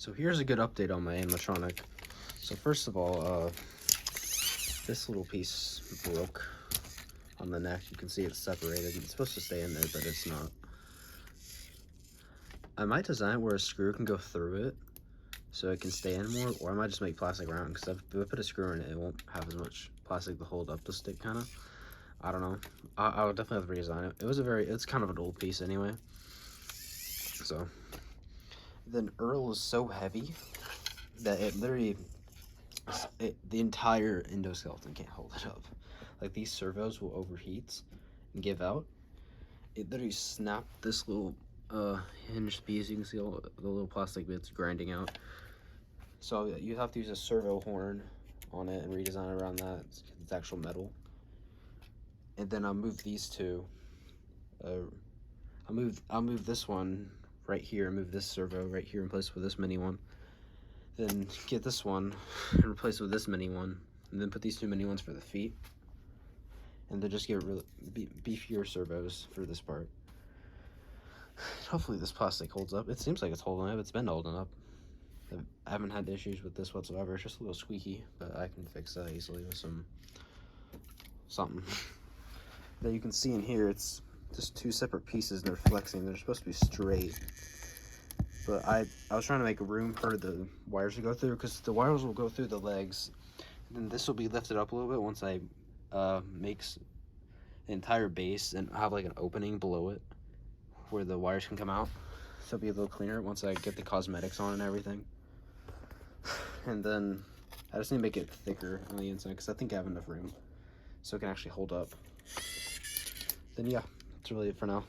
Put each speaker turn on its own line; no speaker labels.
So here's a good update on my animatronic. So first of all, this little piece broke on the neck. You can see it's separated. It's supposed to stay in there, but it's not. I might design it where a screw can go through it so it can stay in more, or I might just make plastic around, because if I put a screw in it, it won't have as much plastic to hold up the stick, kind of. I don't know. I would definitely have to redesign it. It's kind of an old piece anyway. So then Earl is so heavy that it literally, the entire endoskeleton can't hold it up. Like, these servos will overheat and give out. It literally snapped this little hinged piece. You can see all the little plastic bits grinding out. So you have to use a servo horn on it and redesign it around that. It's actual metal. And then I'll move these two. I'll move this one right here, move this servo right here and replace with this mini one. Then get this one and replace with this mini one, and then put these two mini ones for the feet. And then just get really beefier servos for this part. Hopefully this plastic holds up. It seems like it's holding up. It's been holding up. I haven't had issues with this whatsoever. It's just a little squeaky, but I can fix that easily with something. That you can see in here, it's just two separate pieces and they're flexing. They're supposed to be straight. But I was trying to make room for the wires to go through, because the wires will go through the legs. And then this will be lifted up a little bit once I make the entire base and have like an opening below it where the wires can come out. So it'll be a little cleaner once I get the cosmetics on and everything. And then I just need to make it thicker on the inside, because I think I have enough room so it can actually hold up. Then yeah, that's really it for now.